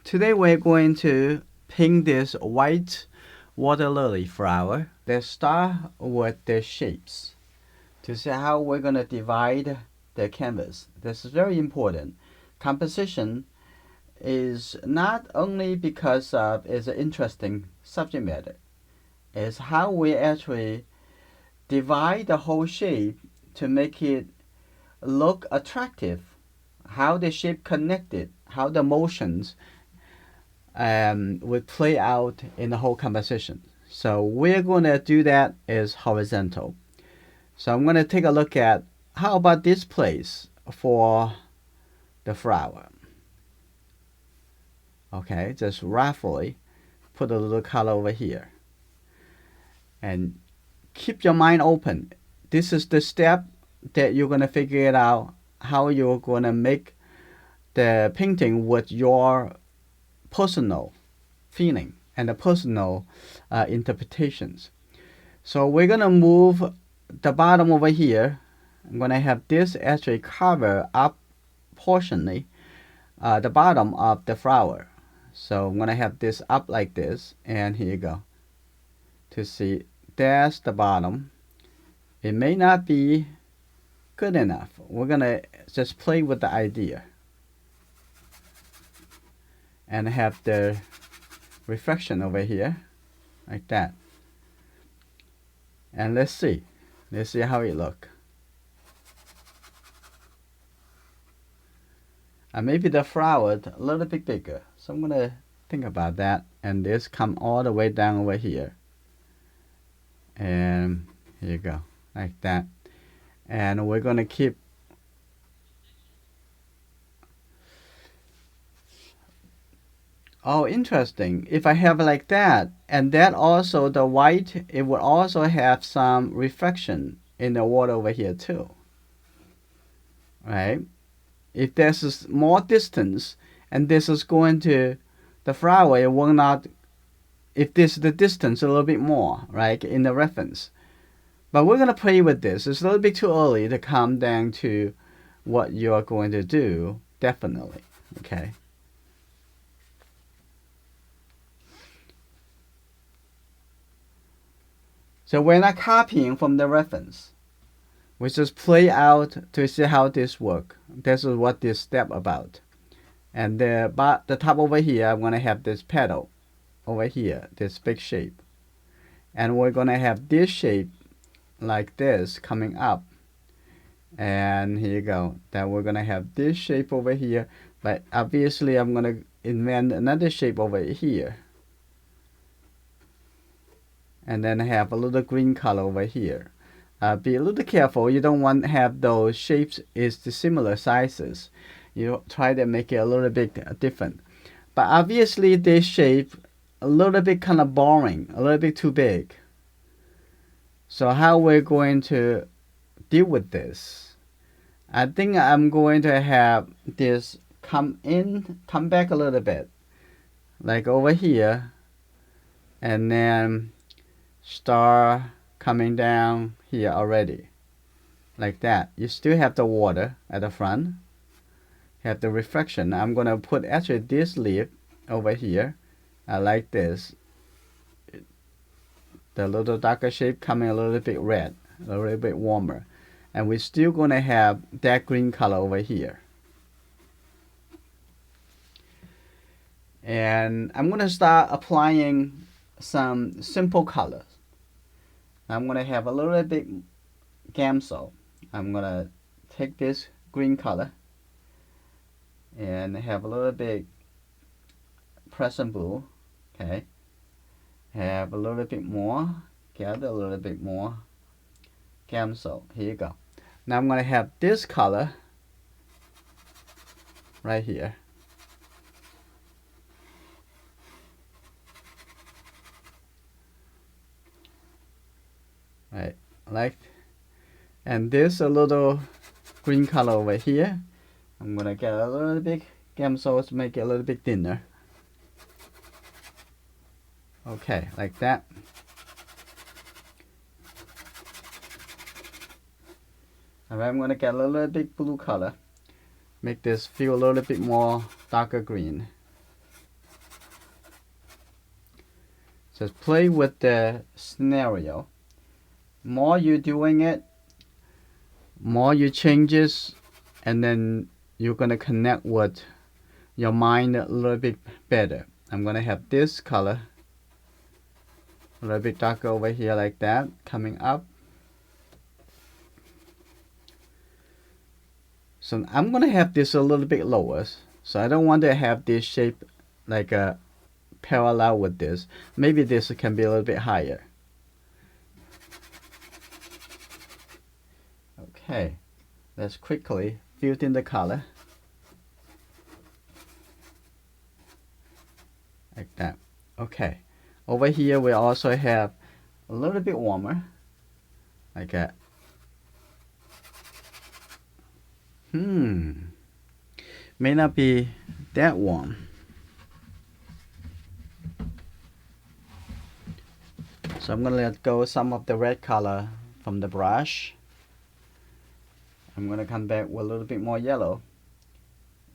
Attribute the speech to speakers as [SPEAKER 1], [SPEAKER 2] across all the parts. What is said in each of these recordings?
[SPEAKER 1] Today we're going to paint this white water lily flower. Let's start with the shapes to see how we're going to divide the canvas. This is very important. Composition is not only because of it's an interesting subject matter, it's how we actually divide the whole shape to make it look attractive, how the shape connected, how the motions would play out in the whole composition. So we're going to do that as horizontal. So I'm going to take a look at how about this place for the flower. Okay, just roughly put a little color over here. And keep your mind open. This is the step that you're going to figure it out how you're going to make the painting with your personal feeling and the personal interpretations. So we're going to move the bottom over here. I'm going to have this actually cover up portionally the bottom of the flower. So I'm going to have this up like this, and here you go. To see, that's the bottom. It may not be good enough. We're going to just play with the idea and have the reflection over here like that. And let's see how it look. And maybe the flower a little bit bigger, so I'm gonna think about that. And this come all the way down over here, and here you go, like that. And we're gonna keep interesting. If I have like that, and that also the white, it will also have some reflection in the water over here too, right? If there's more distance, and this is going to the flower, it will not. If this is the distance a little bit more, right, in the reference. But we're gonna play with this. It's a little bit too early to come down to what you are going to do. Definitely, okay. So we're not copying from the reference. We just play out to see how this work. This is what this step about. And the top over here, I'm gonna have this petal over here, this big shape. And we're gonna have this shape like this coming up. And here you go. Then we're gonna have this shape over here. But obviously I'm gonna invent another shape over here. And then have a little green color over here. Be a little careful. You don't want to have those shapes is the similar sizes. You try to make it a little bit different. But obviously this shape a little bit kind of boring, a little bit too big. So how we're going to deal with this? I think I'm going to have this come back a little bit, like over here, and then start coming down here already, like that. You still have the water at the front, have the reflection. I'm gonna put actually this leaf over here. I like this. The little darker shape coming a little bit red, a little bit warmer. And we're still gonna have that green color over here. And I'm gonna start applying some simple colors. I'm gonna have a little bit gamsol. I'm gonna take this green color and have a little bit present blue, okay. Have a little bit more, gather a little bit more gamsol. Here you go. Now I'm gonna have this color right here. Right, like, and this a little green color over here. I'm gonna get a little bit gamsol to make it a little bit thinner. Okay, like that. Alright, I'm gonna get a little bit blue color. Make this feel a little bit more darker green. Just play with the scenario. More you doing it, more you changes, and then you're gonna connect with your mind a little bit better. I'm gonna have this color a little bit darker over here like that, coming up. So I'm gonna have this a little bit lower. So I don't want to have this shape like a parallel with this. Maybe this can be a little bit higher. Okay, let's quickly fill in the color like that. Okay, over here we also have a little bit warmer like that. May not be that warm. So I'm gonna let go some of the red color from the brush. I'm gonna come back with a little bit more yellow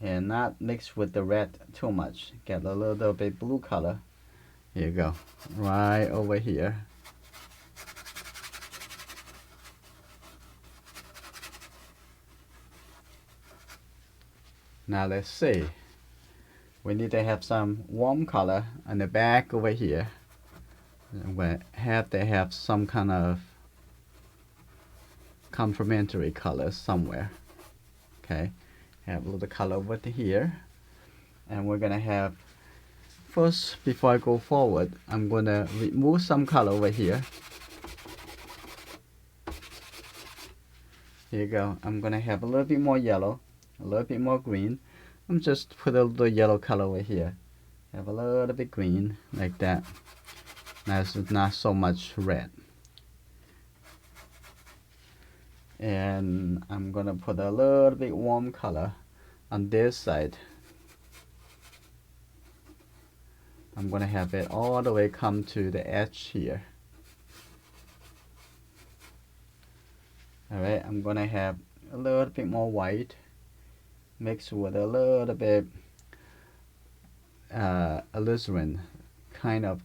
[SPEAKER 1] and not mix with the red too much. Get a little bit blue color. Here you go, right over here. Now let's see. We need to have some warm color on the back over here. We have to have some kind of complementary color somewhere. Okay, have a little color over here, and we're gonna have first, before I go forward, I'm gonna remove some color over here. Here you go. I'm gonna have a little bit more yellow, a little bit more green. I'm just put a little yellow color over here. Have a little bit green like that. That's not so much red. And I'm gonna put a little bit warm color on this side. I'm gonna have it all the way come to the edge here. Alright, I'm gonna have a little bit more white mixed with a little bit alizarin, kind of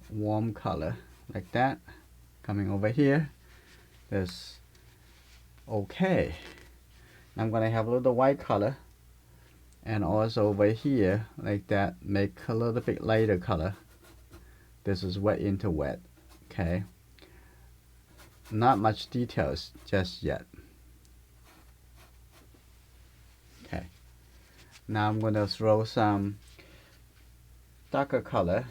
[SPEAKER 1] warm color like that, coming over here. That's okay. I'm gonna have a little white color, and also over here like that, make a little bit lighter color. This is wet into wet. Okay, not much details just yet. Okay, now I'm gonna throw some darker color,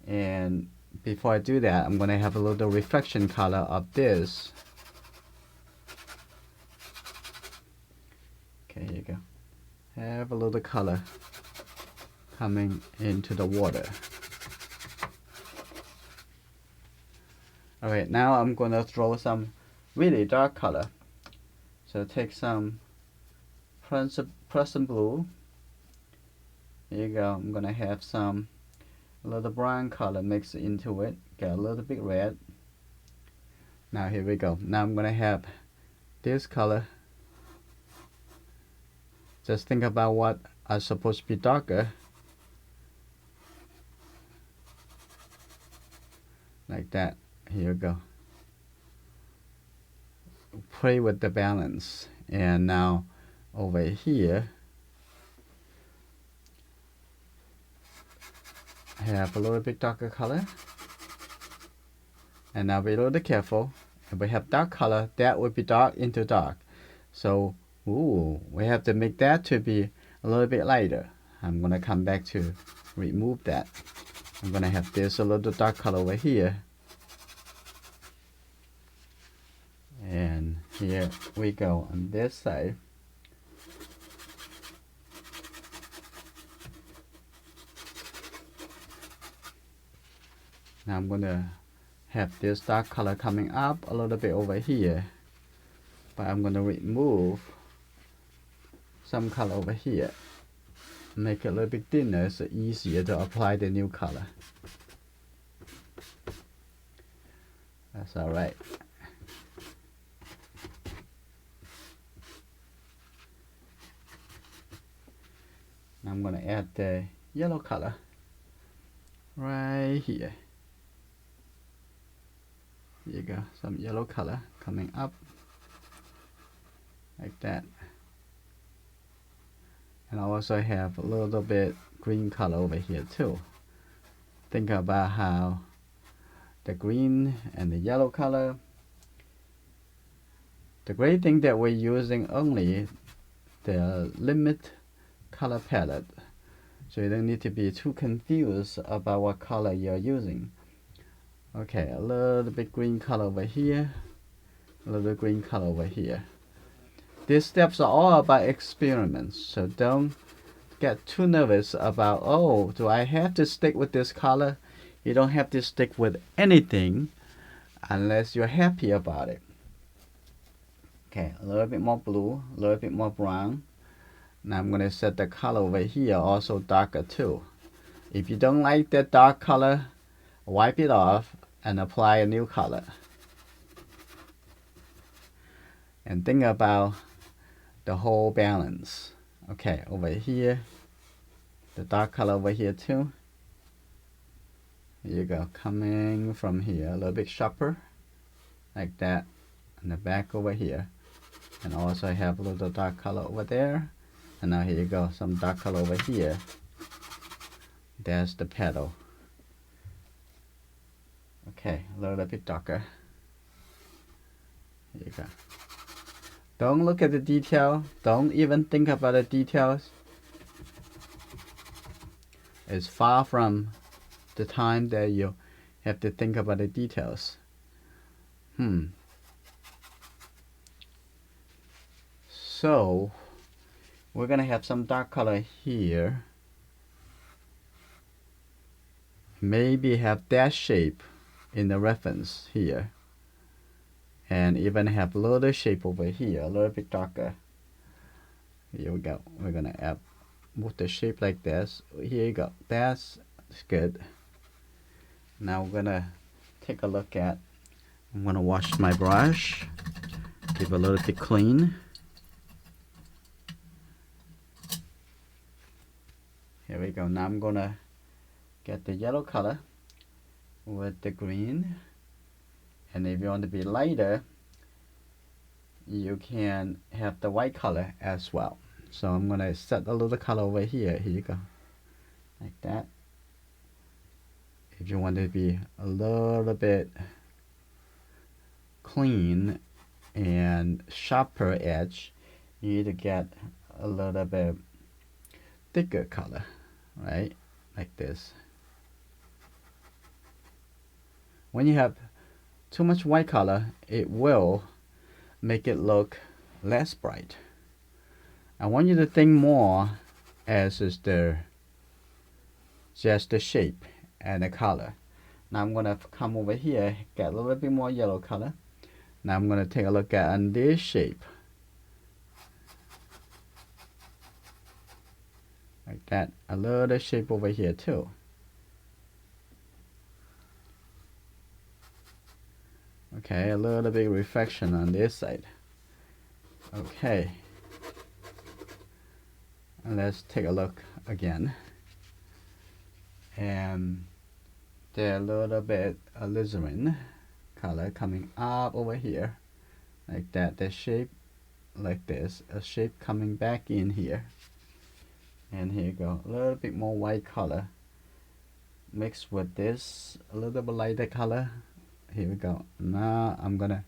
[SPEAKER 1] and before I do that, I'm gonna have a little reflection color of this. Okay, here you go. Have a little color coming into the water. Alright, now I'm gonna throw some really dark color. So take some Prussian blue. Here you go. I'm gonna have some a little brown color mixed into it. Get a little bit red. Now here we go. Now I'm gonna have this color. Just think about what are supposed to be darker. Like that. Here you go. Play with the balance. And now over here, have a little bit darker color. And now be a little careful. If we have dark color, that would be dark into dark. So, we have to make that to be a little bit lighter. I'm gonna come back to remove that. I'm gonna have this a little dark color over here. And here we go on this side. Now I'm gonna have this dark color coming up a little bit over here, but I'm gonna remove some color over here, make it a little bit thinner so easier to apply the new color. That's all right. Now I'm gonna add the yellow color right here. Here you go, some yellow color coming up like that. And I also have a little bit green color over here too. Think about how the green and the yellow color. The great thing that we're using only the limit color palette, so you don't need to be too confused about what color you're using. Okay, a little bit green color over here, a little bit green color over here. These steps are all about experiments, so don't get too nervous about, oh, do I have to stick with this color? You don't have to stick with anything unless you're happy about it. Okay, a little bit more blue, a little bit more brown. Now I'm going to set the color over here also darker too. If you don't like that dark color, wipe it off and apply a new color. And think about the whole balance. Okay, over here, the dark color over here too. Here you go, coming from here, a little bit sharper, like that. And the back over here. And also I have a little dark color over there. And now here you go, some dark color over here. There's the pedal. Okay, a little bit darker. Here you go. Don't look at the detail. Don't even think about the details. It's far from the time that you have to think about the details. So we're gonna have some dark color here. Maybe have that shape in the reference here. And even have a little shape over here, a little bit darker. Here we go. We're gonna add with the shape like this. Here you go. That's good. Now we're gonna take a look at. I'm gonna wash my brush. Give a little bit clean. Here we go. Now I'm gonna get the yellow color with the green. And if you want to be lighter, you can have the white color as well. So I'm going to set a little color over here. Here you go. Like that. If you want to be a little bit clean and sharper edge, you need to get a little bit thicker color, right? Like this. When you have too much white color, it will make it look less bright. I want you to think more as is just the shape and the color. Now I'm gonna come over here, get a little bit more yellow color. Now I'm gonna take a look at this shape. Like that, a little shape over here too. Okay, a little bit reflection on this side. Okay. And let's take a look again. And there's a little bit alizarin color coming up over here. Like that, the shape like this, a shape coming back in here. And here you go, a little bit more white color mixed with this, a little bit lighter color. Here we go. Now I'm gonna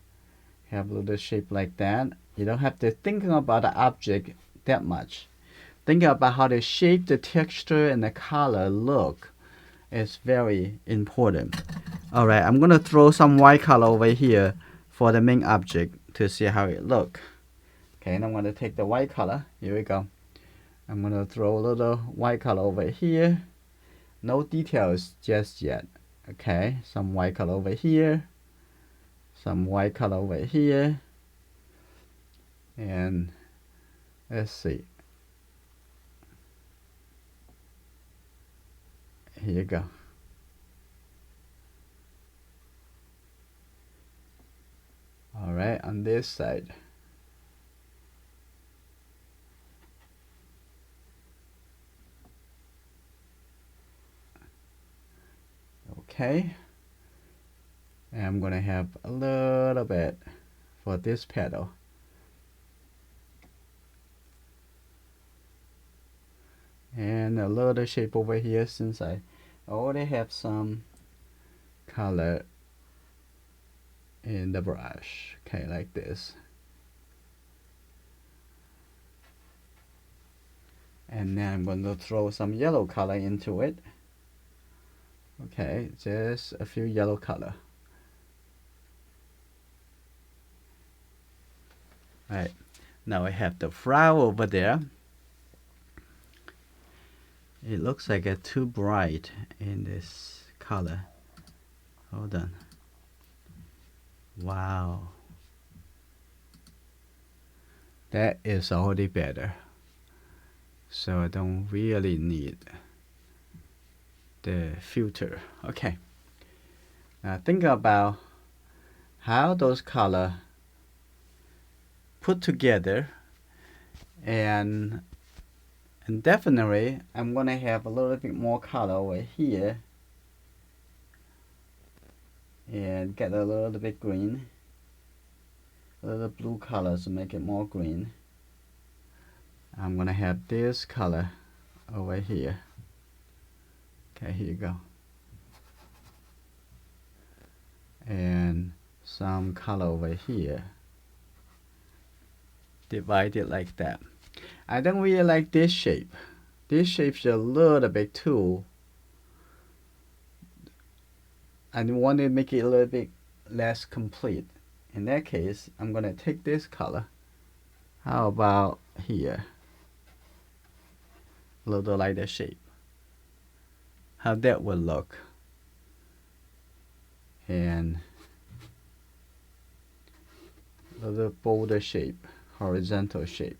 [SPEAKER 1] have a little shape like that. You don't have to think about the object that much. Think about how the shape, the texture, and the color look is very important. Alright, I'm gonna throw some white color over here for the main object to see how it look. Okay, and I'm gonna take the white color. Here we go. I'm gonna throw a little white color over here. No details just yet. Okay, some white color over here, some white color over here, and let's see. Here you go. All right, on this side. Okay. And I'm gonna have a little bit for this petal. And a little shape over here since I already have some color in the brush. Okay, like this. And now I'm going to throw some yellow color into it. Okay, just a few yellow color. Alright, now I have the flower over there. It looks like it's too bright in this color. Hold on. Wow. That is already better. So I don't really need the filter. Okay. Now think about how those colors put together, and definitely I'm gonna have a little bit more color over here and get a little bit green, a little blue color to make it more green. I'm gonna have this color over here. Okay, here you go. And some color over here. Divide it like that. I don't really like this shape. This shape's a little bit too. I want to make it a little bit less complete. In that case, I'm gonna take this color. How about here? A little lighter shape. How that would look. And a little bolder shape, horizontal shape.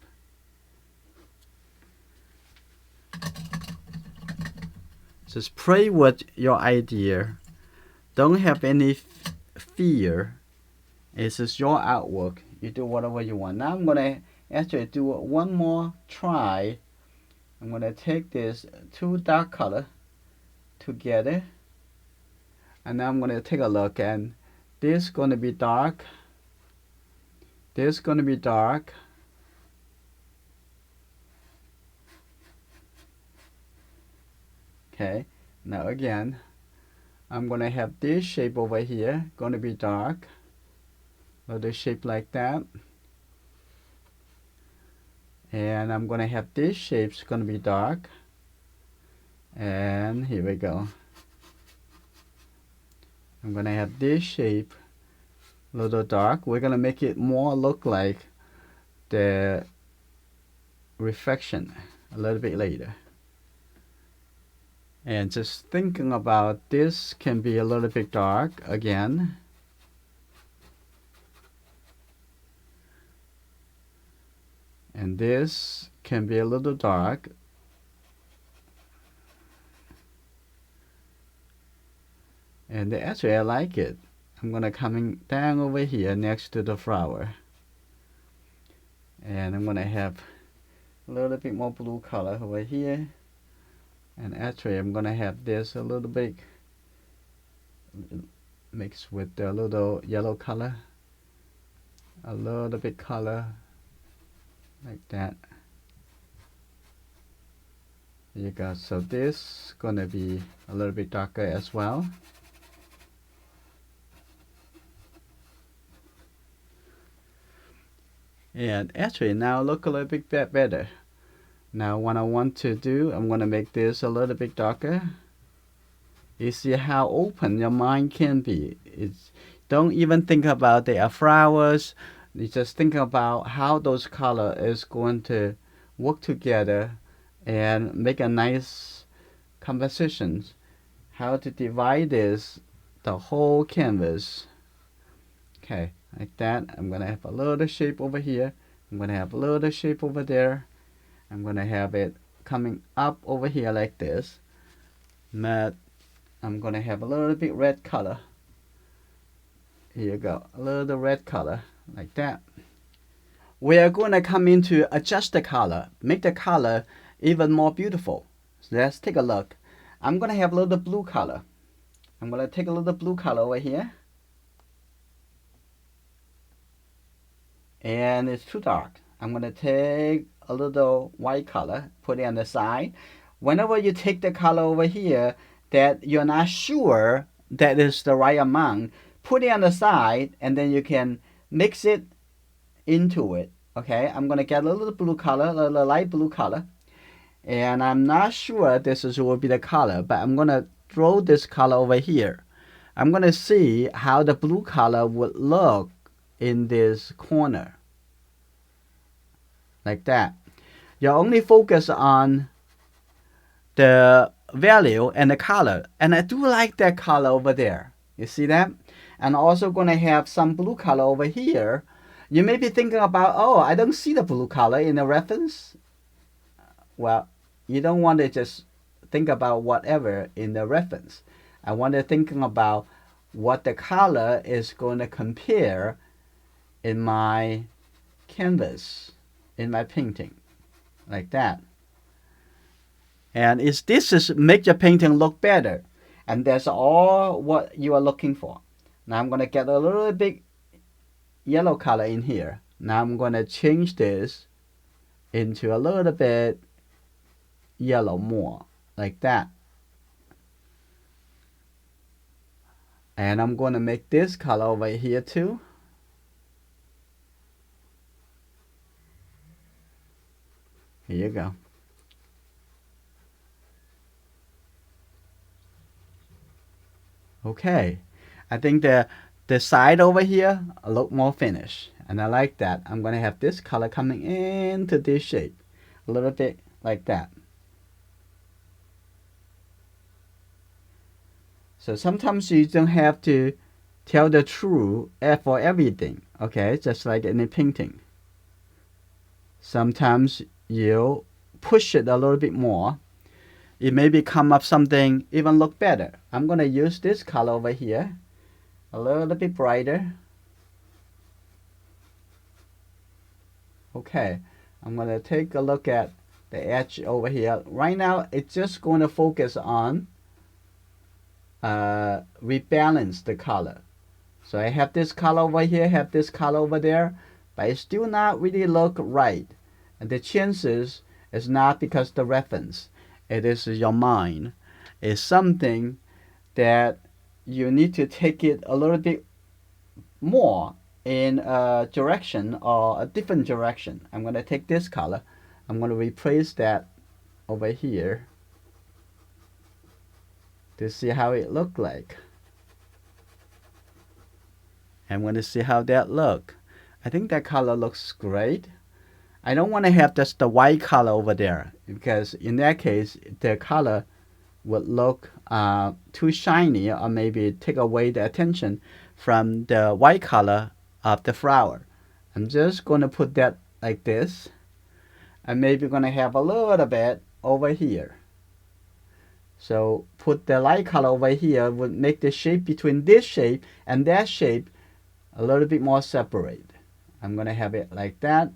[SPEAKER 1] Just play with your idea. Don't have any fear. It's just your artwork. You do whatever you want. Now I'm gonna actually do one more try. I'm gonna take this two dark color together, and now I'm gonna take a look, and this is gonna be dark. This is gonna be dark. Okay. Now again, I'm gonna have this shape over here, gonna be dark. Little shape like that. And I'm gonna have this shape's gonna be dark. And here we go. I'm gonna have this shape a little dark. We're gonna make it more look like the reflection a little bit later. And just thinking about this can be a little bit dark again. And this can be a little dark. And actually I like it. I'm gonna coming down over here next to the flower. And I'm gonna have a little bit more blue color over here. And actually I'm gonna have this a little bit mixed with the little yellow color. A little bit color like that. There you go. So this gonna be a little bit darker as well. And actually now look a little bit better. Now what I want to do, I'm gonna make this a little bit darker. You see how open your mind can be. Don't even think about they are flowers. You just think about how those color is going to work together and make a nice composition. How to divide this, the whole canvas. Okay, like that. I'm gonna have a little shape over here. I'm gonna have a little shape over there. I'm gonna have it coming up over here like this. But I'm gonna have a little bit red color. Here you go, a little red color like that. We are gonna come in to adjust the color, make the color even more beautiful. So let's take a look. I'm gonna have a little blue color. I'm going to take a little blue color over here. And it's too dark. I'm going to take a little white color, put it on the side. Whenever you take the color over here that you're not sure that is the right amount, put it on the side and then you can mix it into it. Okay, I'm going to get a little blue color, a little light blue color. And I'm not sure this will be the color, but I'm going to throw this color over here. I'm going to see how the blue color would look in this corner. Like that. You only focus on the value and the color. And I do like that color over there. You see that? And also going to have some blue color over here. You may be thinking about, oh, I don't see the blue color in the reference. Well, you don't want to just think about whatever in the reference. I want to think about what the color is going to compare in my canvas, in my painting. Like that. And this is make your painting look better. And that's all what you are looking for. Now I'm going to get a little bit yellow color in here. Now I'm going to change this into a little bit yellow more. Like that. And I'm going to make this color over here too. Here you go. Okay, I think the side over here look more finished, and I like that. I'm gonna have this color coming into this shape, a little bit like that. So sometimes you don't have to tell the truth for everything, okay? Just like in a painting. Sometimes you push it a little bit more. It maybe come up something even look better. I'm going to use this color over here, a little bit brighter. Okay, I'm going to take a look at the edge over here. Right now, it's just going to focus on rebalance the color. So I have this color over here, have this color over there, but it still not really look right. And the chances is not because the reference. It is your mind. It's something that you need to take it a little bit more in a direction or a different direction. I'm going to take this color. I'm going to replace that over here to see how it look like. I'm going to see how that look. I think that color looks great. I don't want to have just the white color over there because in that case the color would look too shiny or maybe take away the attention from the white color of the flower. I'm just going to put that like this and maybe going to have a little bit over here. So put the light color over here would make the shape between this shape and that shape a little bit more separate. I'm going to have it like that.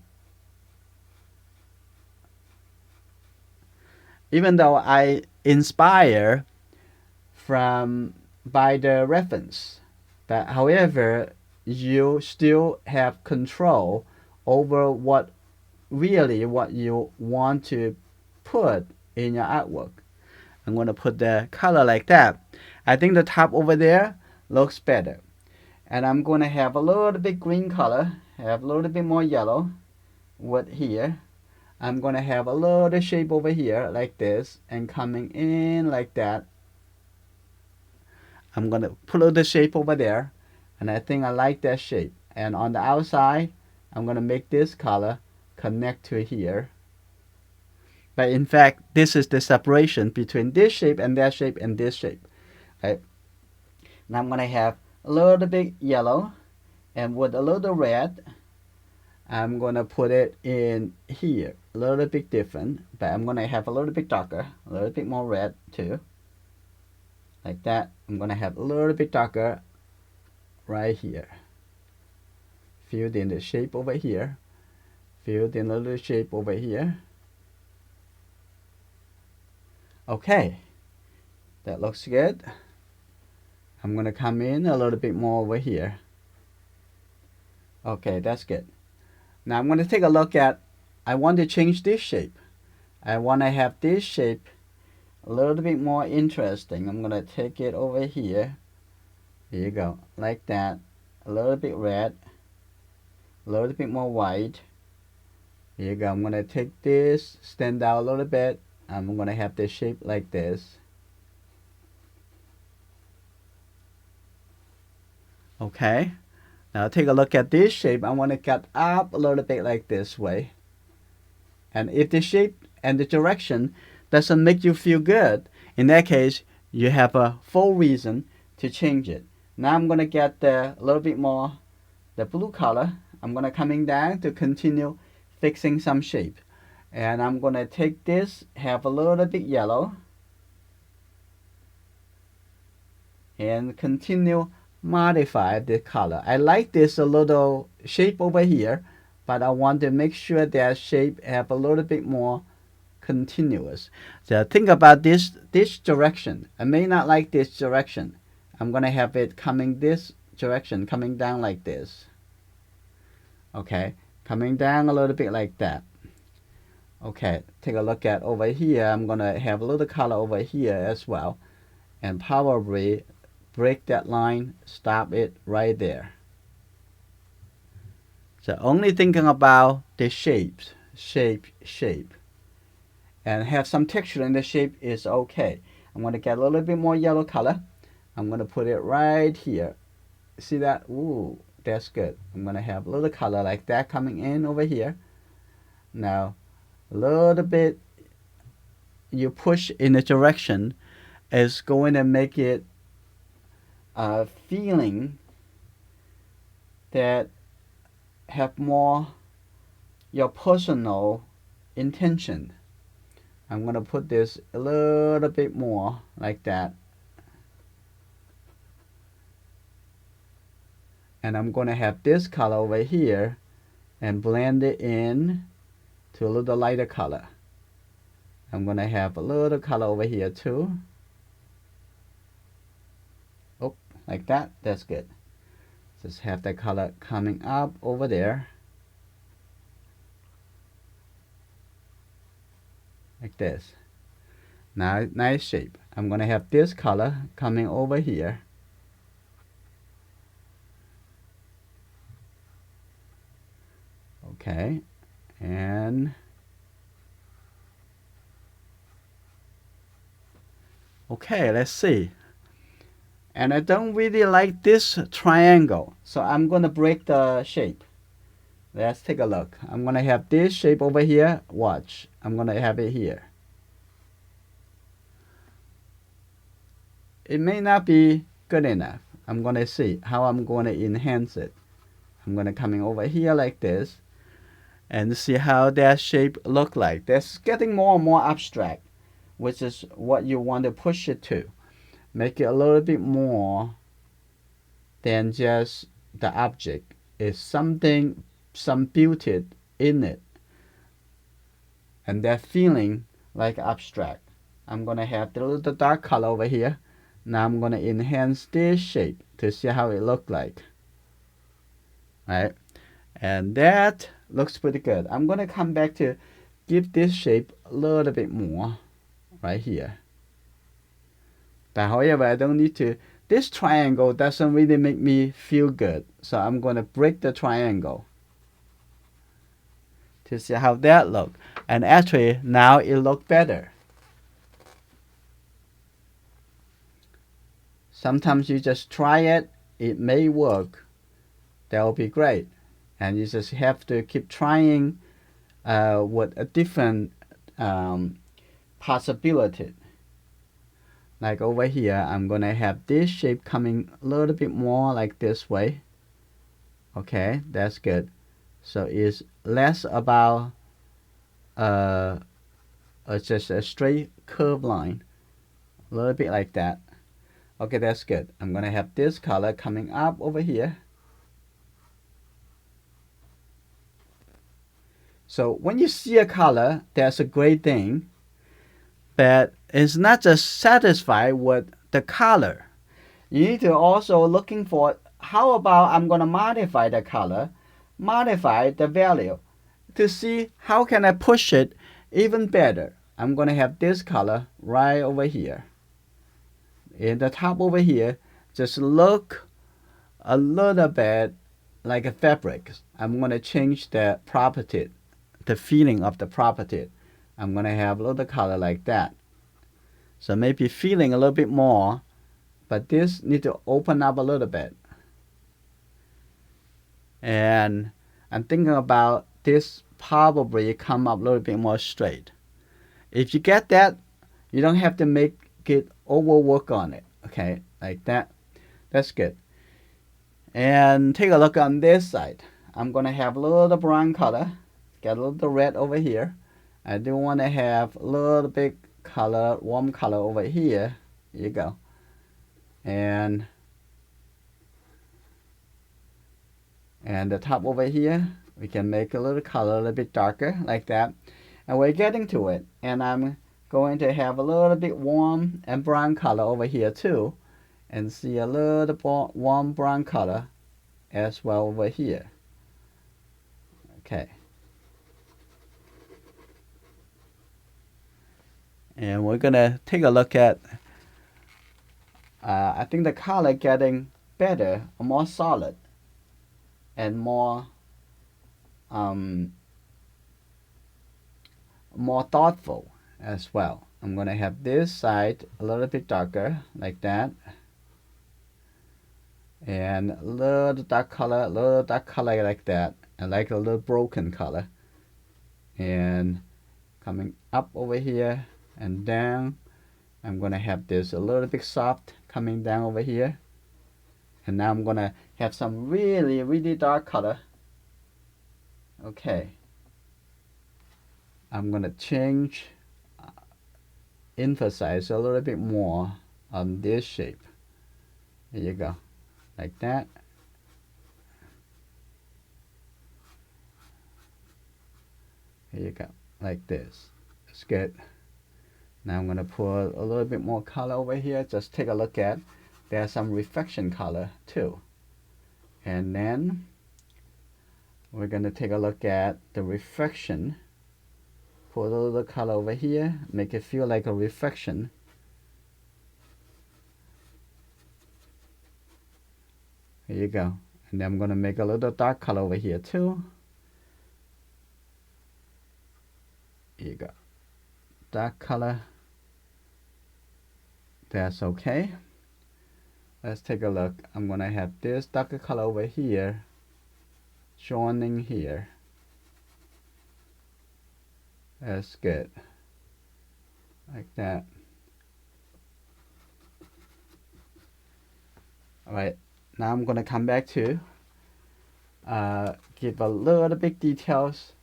[SPEAKER 1] Even though I inspire by the reference, but however, you still have control over what you want to put in your artwork. I'm going to put the color like that. I think the top over there looks better. And I'm going to have a little bit green color, have a little bit more yellow with here. I'm going to have a little shape over here like this and coming in like that. I'm going to put a little shape over there and I think I like that shape. And on the outside, I'm going to make this color connect to here. But in fact, this is the separation between this shape and that shape and this shape. Right? Now I'm going to have a little bit yellow and with a little red. I'm going to put it in here, a little bit different, but I'm going to have a little bit darker, a little bit more red too. Like that. I'm going to have a little bit darker right here. Filled in the shape over here. Filled in a little shape over here. Okay, that looks good. I'm going to come in a little bit more over here. Okay, that's good. Now I'm going to take a look at, I want to change this shape. I want to have this shape a little bit more interesting. I'm going to take it over here. Here you go, like that. A little bit red, a little bit more white. Here you go. I'm going to take this, stand out a little bit. I'm going to have this shape like this. Okay. Now take a look at this shape. I want to cut up a little bit like this way. And if the shape and the direction doesn't make you feel good, in that case, you have a full reason to change it. Now I'm going to get a little bit more the blue color. I'm going to coming down to continue fixing some shape. And I'm going to take this, have a little bit yellow, and continue modify the color. I like this a little shape over here, but I want to make sure that shape have a little bit more continuous. So think about this direction. I may not like this direction. I'm going to have it coming this direction, coming down like this. Okay, coming down a little bit like that. Okay, take a look at over here. I'm going to have a little color over here as well, and probably break that line, stop it right there. So only thinking about the shapes, shape, and have some texture in the shape is okay. I'm going to get a little bit more yellow color. I'm going to put it right here. See that? Ooh, that's good. I'm going to have a little color like that coming in over here. Now, a little bit you push in the direction is going to make it feeling that have more your personal intention. I'm going to put this a little bit more like that. And I'm going to have this color over here and blend it in to a little lighter color. I'm going to have a little color over here too. Oh, like that. That's good. Just have that color coming up over there. Like this. Now, nice shape. I'm going to have this color coming over here. Okay. And okay, let's see. And I don't really like this triangle, so I'm going to break the shape. Let's take a look. I'm going to have this shape over here. Watch. I'm going to have it here. It may not be good enough. I'm going to see how I'm going to enhance it. I'm going to coming over here like this and see how that shape look like. That's getting more and more abstract, which is what you want to push it to. Make it a little bit more than just the object. It's something, some beauty in it. And that feeling like abstract. I'm going to have the little dark color over here. Now I'm going to enhance this shape to see how it look like. Right? And that looks pretty good. I'm going to come back to give this shape a little bit more right here. But however, I don't need to. This triangle doesn't really make me feel good. So I'm going to break the triangle to see how that look. And actually, now it look better. Sometimes you just try it. It may work. That will be great. And you just have to keep trying with a different possibility. Like over here, I'm going to have this shape coming a little bit more like this way. Okay, that's good. So it's less about just a straight curved line. A little bit like that. Okay, that's good. I'm going to have this color coming up over here. So when you see a color, that's a great thing. But it's not just satisfied with the color. You need to also looking for how about I'm gonna modify the color, modify the value to see how can I push it even better. I'm gonna have this color right over here. In the top over here, just look a little bit like a fabric. I'm gonna change the property, the feeling of the property. I'm gonna have a little color like that. So maybe feeling a little bit more, but this need to open up a little bit. And I'm thinking about this probably come up a little bit more straight. If you get that, you don't have to make it overwork on it. Okay, like that. That's good. And take a look on this side. I'm gonna have a little brown color, get a little red over here. I do want to have a little bit color, warm color over here. Here you go. And the top over here, we can make a little color a little bit darker like that. And we're getting to it. And I'm going to have a little bit warm and brown color over here too. And see a little warm brown color as well over here. Okay. And we're gonna take a look at, I think the color getting better, more solid, and more thoughtful as well. I'm gonna have this side a little bit darker like that, and a little dark color like that, and like a little broken color, and coming up over here and down. I'm gonna have this a little bit soft coming down over here, and now I'm gonna have some really dark color. Okay, I'm gonna change, emphasize a little bit more on this shape. There you go, like that. Here you go, like this. That's good. Now I'm gonna put a little bit more color over here. Just take a look at, there's some reflection color too. And then we're gonna take a look at the reflection. Put a little color over here, make it feel like a reflection. Here you go. And then I'm gonna make a little dark color over here too. Here you go. Dark color. That's okay. Let's take a look. I'm gonna have this darker color over here, joining here. That's good. Like that. Alright, now I'm gonna come back to give a little bit details.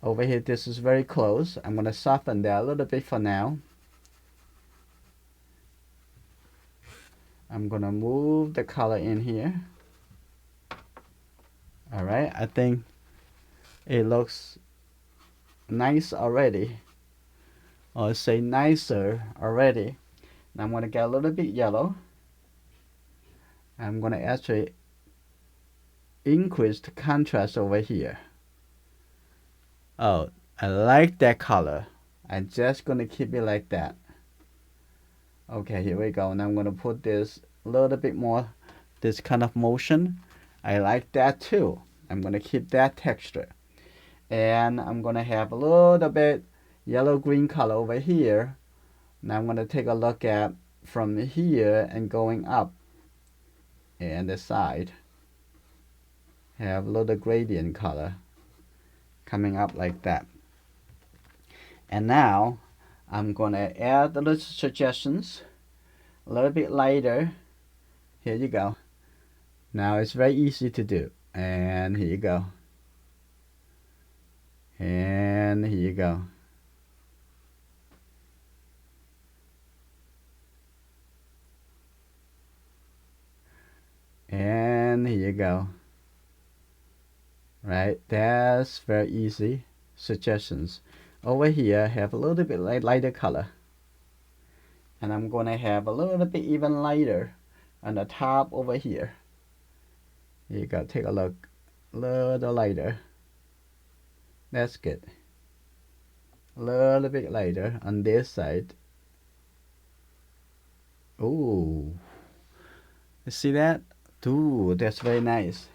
[SPEAKER 1] Over here, this is very close. I'm gonna soften that a little bit for now. I'm gonna move the color in here. Alright, I think it looks nice already, or say nicer already. Now I'm gonna get a little bit yellow. I'm gonna actually increase the contrast over here. Oh, I like that color. I'm just gonna keep it like that. Okay, here we go. Now I'm gonna put this a little bit more, this kind of motion. I like that too. I'm gonna keep that texture. And I'm gonna have a little bit yellow green color over here. Now I'm gonna take a look at from here and going up and the side. Have a little gradient color coming up like that. And now I'm gonna add a little suggestions, a little bit lighter. Here you go. Now it's very easy to do. And here you go. And here you go. And here you go. Right, that's very easy suggestions. Over here, have a little bit lighter color. And I'm gonna have a little bit even lighter on the top over here. Here you go, take a look. A little lighter. That's good. A little bit lighter on this side. Ooh. You see that? Ooh, that's very nice.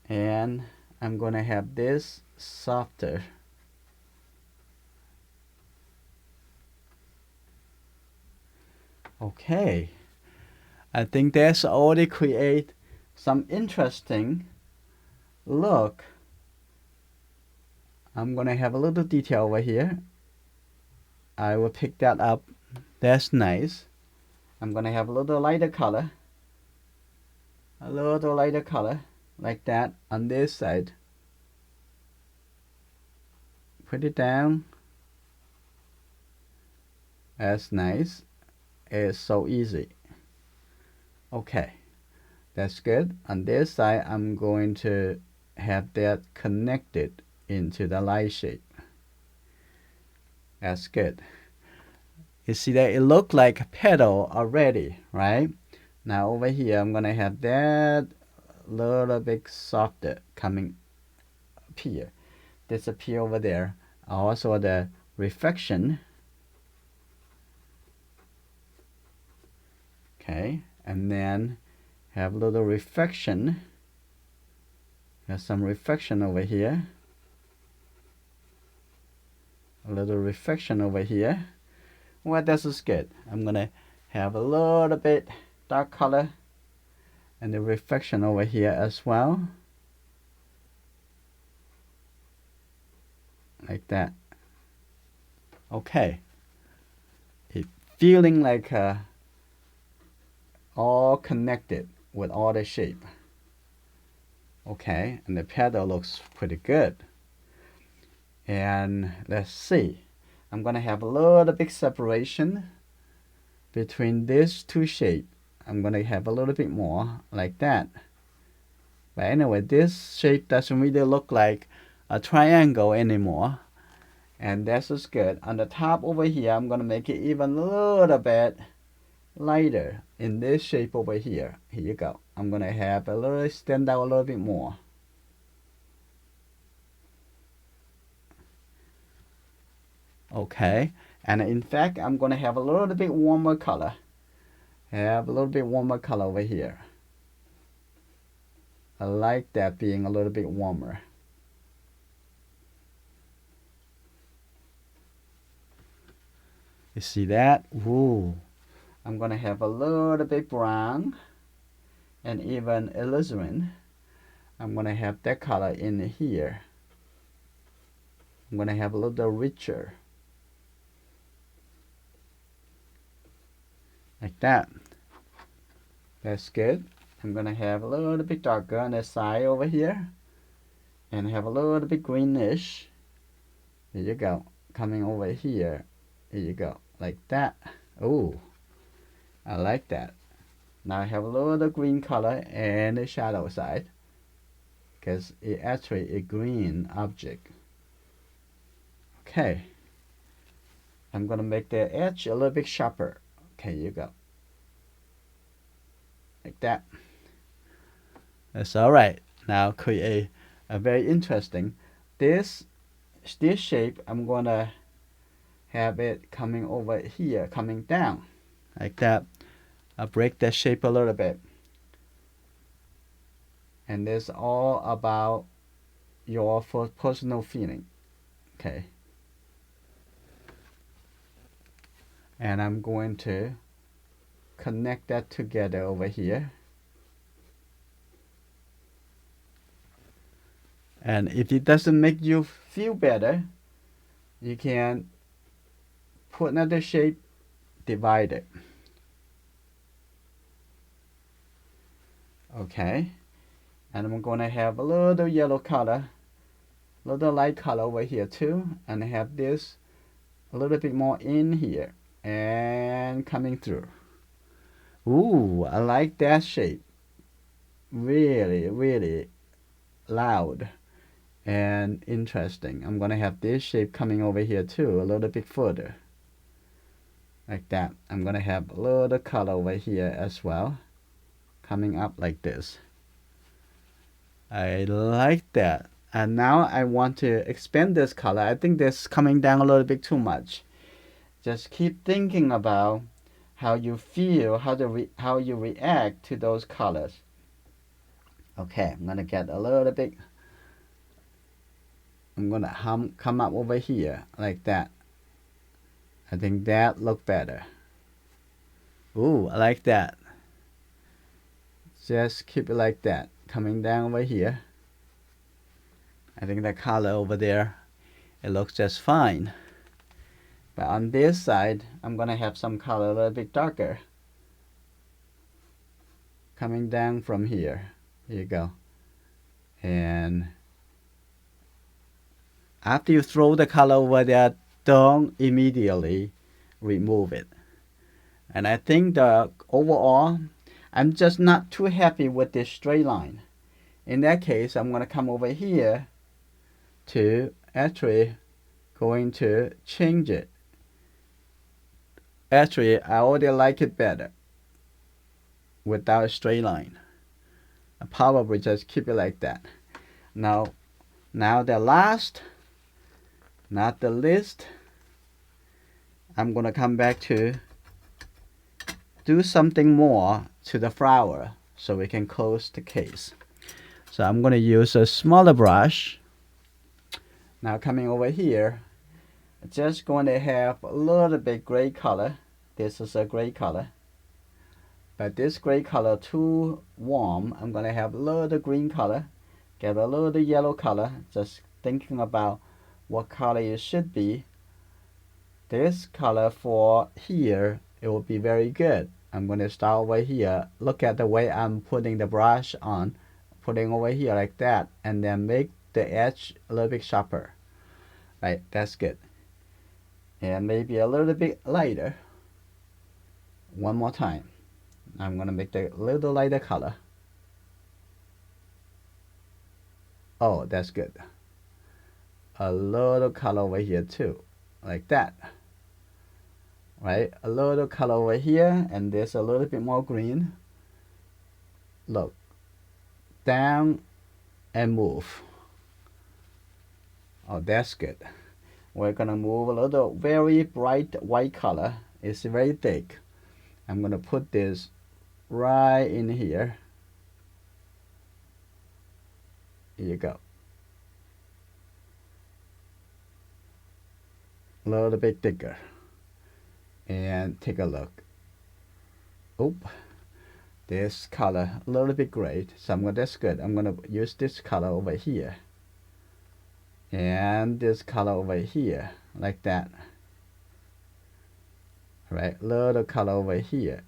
[SPEAKER 1] And I'm gonna have this softer. Okay. I think that's already create some interesting look. I'm gonna have a little detail over here. I will pick that up. That's nice. I'm gonna have a little lighter color. A little lighter color like that on this side. Put it down. That's nice. It's so easy. Okay, that's good. On this side, I'm going to have that connected into the light shape. That's good. You see that it looked like a petal already, right? Now over here, I'm gonna have that little bit softer coming up here. Disappear over there. Also the reflection. Okay, and then have a little reflection. There's some reflection over here. A little reflection over here. Well, this is good. I'm gonna have a little bit dark color and the reflection over here as well. Like that. Okay. It feeling like all connected with all the shape. Okay, and the petal looks pretty good. And let's see. I'm gonna have a little bit separation between these two shapes. I'm gonna have a little bit more like that. But anyway, this shape doesn't really look like a triangle anymore. And this is good. On the top over here, I'm gonna make it even a little bit lighter in this shape over here. Here you go. I'm gonna have a little stand out a little bit more. Okay, and in fact, I'm gonna have a little bit warmer color. Have a little bit warmer color over here. I like that being a little bit warmer. You see that? Ooh. I'm gonna have a little bit brown and even alizarin. I'm gonna have that color in here. I'm gonna have a little richer. Like that. That's good. I'm gonna have a little bit darker on the side over here. And have a little bit greenish. There you go. Coming over here. There you go. Like that. Oh, I like that. Now I have a little green color and the shadow side. Because it actually a green object. Okay. I'm gonna make the edge a little bit sharper. Okay, you go. Like that. That's alright. Now create a very interesting. This shape, I'm gonna have it coming over here, coming down. Like that. I'll break that shape a little bit. And this is all about your personal feeling. Okay. And I'm going to connect that together over here. And if it doesn't make you feel better, you can put another shape, divide it. Okay. And I'm going to have a little yellow color, a little light color over here too, and have this a little bit more in here and coming through. Ooh, I like that shape. Really, really loud and interesting. I'm gonna have this shape coming over here too, a little bit further. Like that. I'm gonna have a little color over here as well. coming up like this. I like that. And now I want to expand this color. I think this is coming down a little bit too much. Just keep thinking about how you feel, how you react to those colors. Okay, I'm gonna get a little bit. I'm gonna come up over here like that. I think that look better. Ooh, I like that. Just keep it like that. Coming down over here. I think the color over there, it looks just fine. But on this side, I'm gonna have some color a little bit darker. Coming down from here. Here you go. And after you throw the color over there, don't immediately remove it. And I think the overall, I'm just not too happy with this straight line. In that case, I'm gonna come over here to actually going to change it. Actually, I already like it better without a straight line. I probably just keep it like that. Now the last, not the least, I'm gonna come back to do something more to the flower so we can close the case. So I'm gonna use a smaller brush. Now coming over here, just going to have a little bit gray color. This is a gray color. But this gray color too warm. I'm gonna have a little green color, get a little yellow color, just thinking about what color it should be. This color for here, it will be very good. I'm gonna start over here. Look at the way I'm putting the brush on, putting over here like that, and then make the edge a little bit sharper. Right, that's good. And maybe a little bit lighter. One more time. I'm gonna make the little lighter color. Oh, that's good. A little color over here too, like that. Right, a little color over here, and there's a little bit more green. Look, down and move. Oh, that's good. We're gonna move a little very bright white color. It's very thick. I'm gonna put this right in here. Here you go. A little bit thicker. And take a look. Oop. This color a little bit gray. So that's good. I'm gonna use this color over here. And this color over here. Like that. Right, little color over here.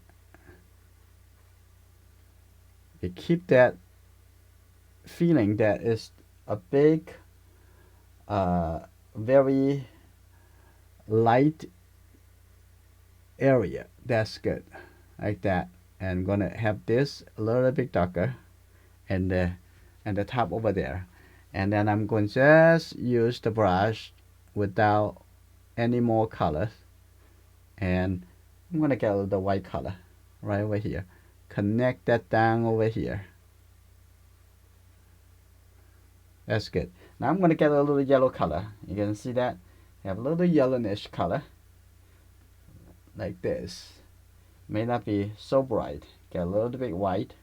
[SPEAKER 1] You keep that feeling that it's a big, very light area. That's good, like that. And I'm gonna have this a little bit darker, and the top over there. And then I'm going to just use the brush without any more colors, and I'm gonna get a little white color right over here. Connect that down over here. That's good. Now I'm gonna get a little yellow color. You can see that? Have a little yellowish color. Like this. May not be so bright. Get a little bit white.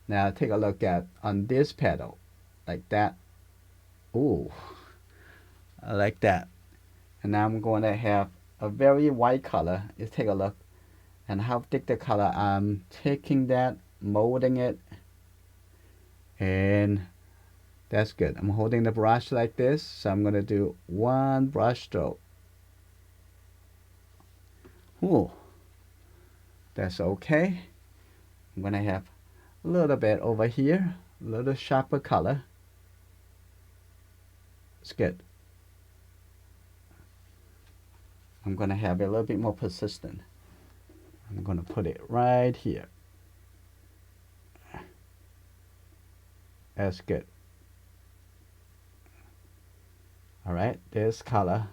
[SPEAKER 1] Now take a look at on this petal. Like that. Ooh. I like that. And now I'm going to have a very white color. You take a look. And how thick the color. I'm taking that, molding it. And that's good. I'm holding the brush like this. So I'm going to do one brush stroke. Ooh. That's okay. I'm going to have a little bit over here. A little sharper color. It's good. I'm going to have it a little bit more persistent. I'm going to put it right here. That's good. Alright, this color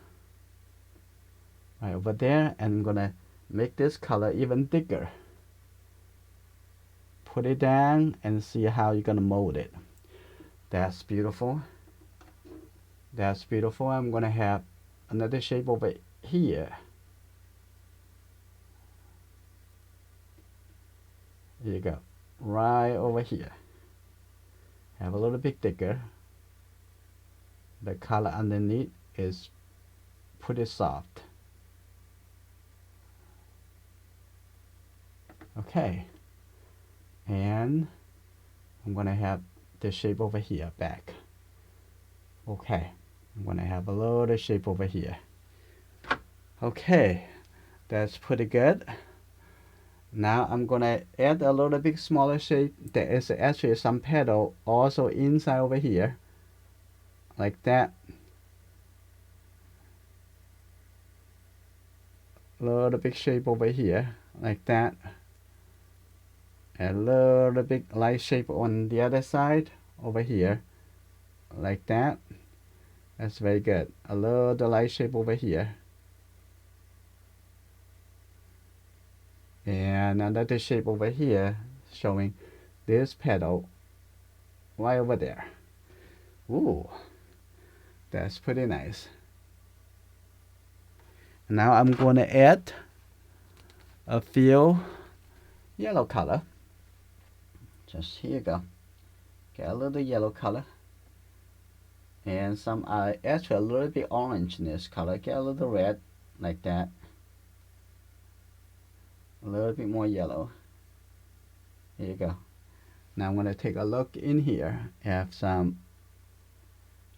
[SPEAKER 1] right over there, and I'm going to make this color even thicker. put it down and see how you're gonna mold it. That's beautiful. That's beautiful. I'm gonna have another shape over here. Here you go. Right over here. Have a little bit thicker. The color underneath is pretty soft. Okay. And I'm gonna have the shape over here back. Okay. I'm gonna have a little shape over here. Okay. That's pretty good. Now I'm gonna add a little bit smaller shape. There is actually some petal also inside over here, like that. A little bit shape over here, like that. A little bit light shape on the other side over here, like that. That's very good. A little light shape over here. And another shape over here showing this petal right over there. Ooh, that's pretty nice. Now I'm going to add a few yellow color. Just here you go. Get a little yellow color. And some actually a little bit orange in this color. Get a little red like that. A little bit more yellow. Here you go. Now I'm going to take a look in here. Have some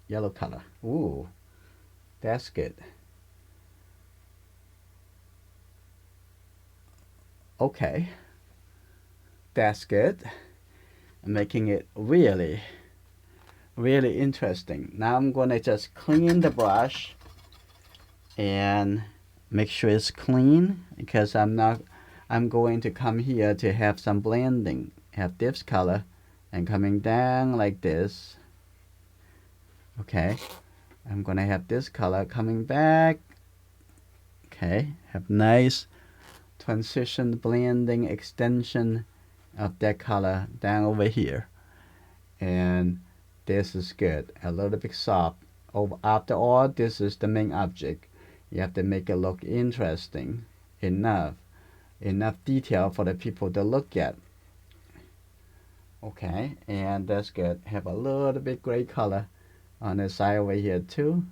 [SPEAKER 1] yellow color. Ooh, that's good. Okay, that's good. Making it really interesting. Now I'm going to just clean the brush and make sure it's clean, because I'm going to come here to have some blending. Have this color and coming down like this. Okay, I'm gonna have this color coming back. Okay, have nice transition, blending, extension of that color down over here. And this is good. A little bit soft. After all, this is the main object. You have to make it look interesting enough detail for the people to look at. Okay, and that's good. Have a little bit gray color on the side over here too.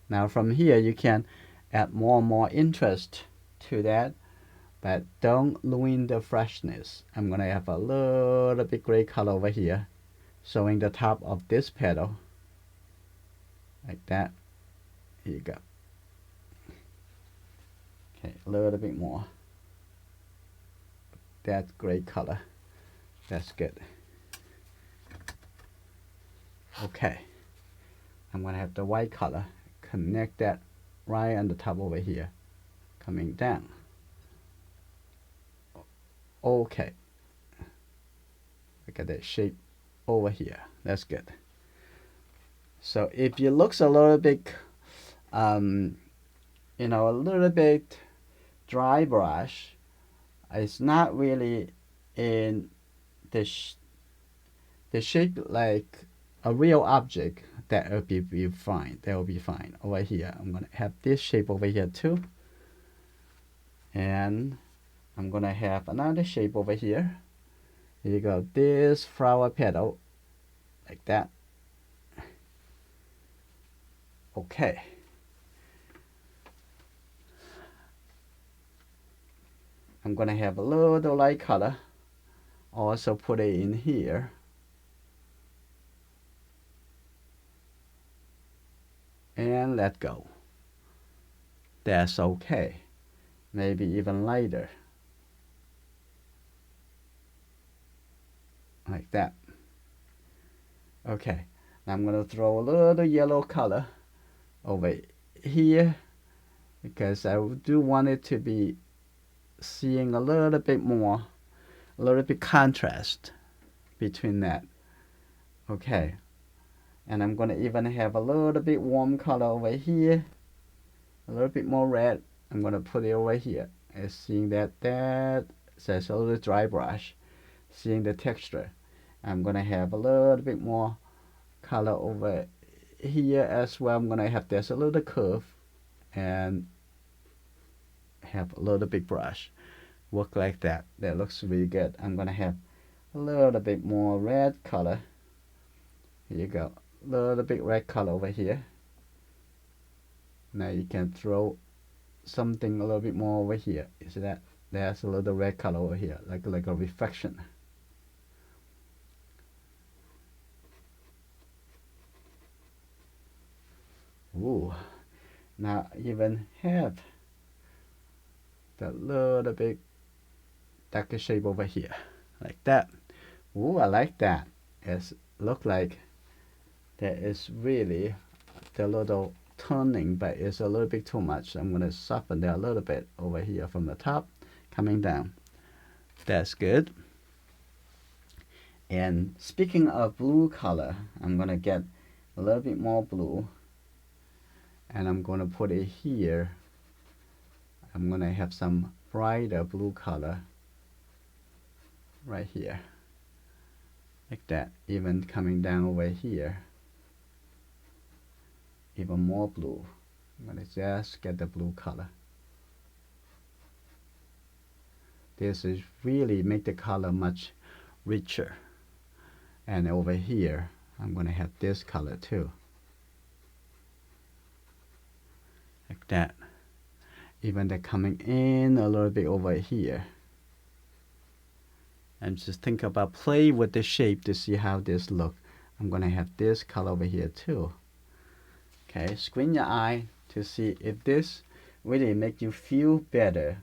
[SPEAKER 1] Now from here you can add more and more interest to that, but don't ruin the freshness. I'm gonna have a little bit gray color over here, showing the top of this petal, like that. Here you go. Okay, a little bit more. That gray color. That's good. Okay, I'm gonna have the white color. Connect that right on the top over here, coming down. Okay, look at that shape over here. That's good. So if it looks a little bit, a little bit dry brush, it's not really in the shape like a real object. That will be fine. That will be fine. Over here, I'm gonna have this shape over here too, and I'm gonna have another shape over here. Here you go. This flower petal, like that. Okay. I'm gonna have a little light color. Also put it in here. And let go. That's okay. Maybe even lighter. Like that. Okay. Now I'm going to throw a little yellow color over here, because I do want it to be seeing a little bit more, a little bit contrast between that. Okay. And I'm going to even have a little bit warm color over here, a little bit more red. I'm going to put it over here. And seeing that says a little dry brush. seeing the texture. I'm gonna have a little bit more color over here as well. I'm gonna have this a little curve and have a little big brush. Work like that. That looks really good. I'm gonna have a little bit more red color. Here you go. A little bit red color over here. Now you can throw something a little bit more over here. You see that? There's a little red color over here, like a reflection. Ooh. Now even have that little bit darker shape over here, like that. Ooh, I like that. It look like there is really the little turning, but it's a little bit too much. I'm gonna soften that a little bit over here from the top, coming down. That's good. And speaking of blue color, I'm gonna get a little bit more blue, and I'm gonna put it here. I'm gonna have some brighter blue color right here, like that. Even coming down over here, even more blue. I'm gonna just get the blue color. This is really make the color much richer. And over here, I'm gonna have this color too, like that. Even they're coming in a little bit over here. And just think about play with the shape to see how this look. I'm gonna have this color over here too. Okay, squint your eye to see if this really make you feel better.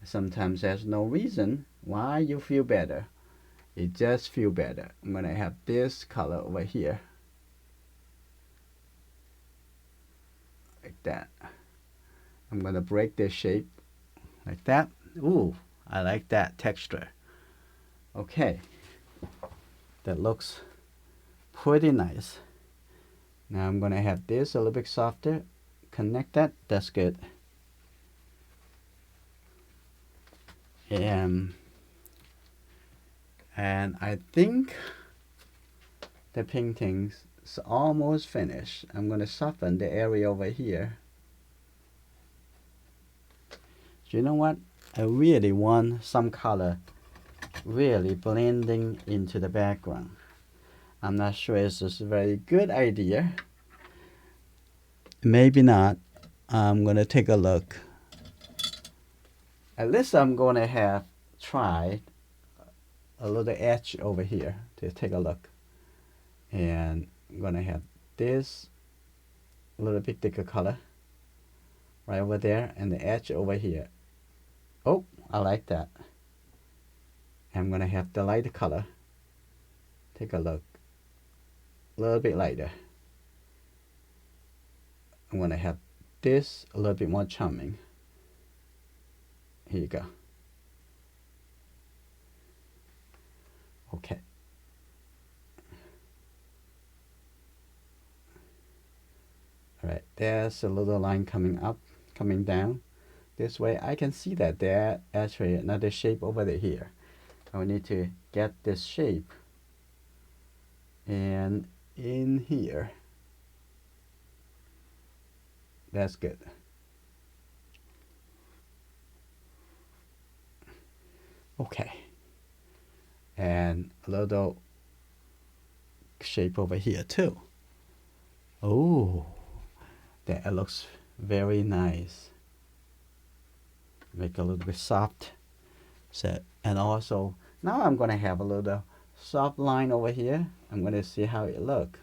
[SPEAKER 1] Sometimes there's no reason why you feel better. It just feel better. I'm gonna have this color over here, like that. I'm gonna break this shape like that. Ooh, I like that texture. Okay, that looks pretty nice. Now I'm gonna have this a little bit softer. Connect that. That's good. And I think the painting's almost finished. I'm gonna soften the area over here. You know what? I really want some color really blending into the background. I'm not sure it's a very good idea. Maybe not. I'm gonna take a look. At least I'm gonna have tried a little edge over here to take a look. And I'm gonna have this a little bit thicker color right over there and the edge over here. Oh, I like that. I'm gonna have the lighter color. Take a look. A little bit lighter. I'm gonna have this a little bit more charming. Here you go. Okay. All right, there's a little line coming up, coming down. This way I can see that there actually another shape over here. I will need to get this shape and in here. That's good. Okay. And a little shape over here too. Oh, that looks very nice. Make a little bit soft. So, and also now I'm gonna have a little soft line over here. I'm gonna see how it look.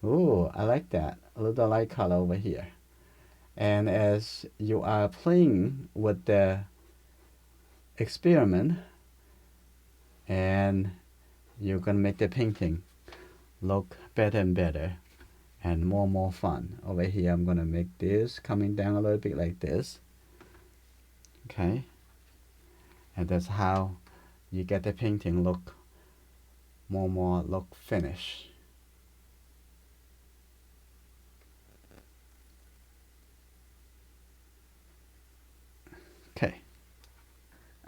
[SPEAKER 1] Ooh, I like that. A little light color over here. And as you are playing with the experiment, and you're gonna make the painting look better and better and more fun. Over here I'm gonna make this coming down a little bit like this. Okay, and that's how you get the painting look more look finished. Okay,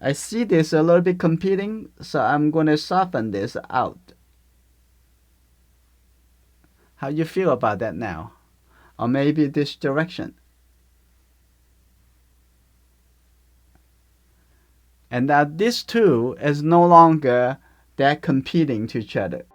[SPEAKER 1] I see this a little bit competing, so I'm going to soften this out. How you feel about that now? Or maybe this direction? And that these two is no longer they're competing to each other.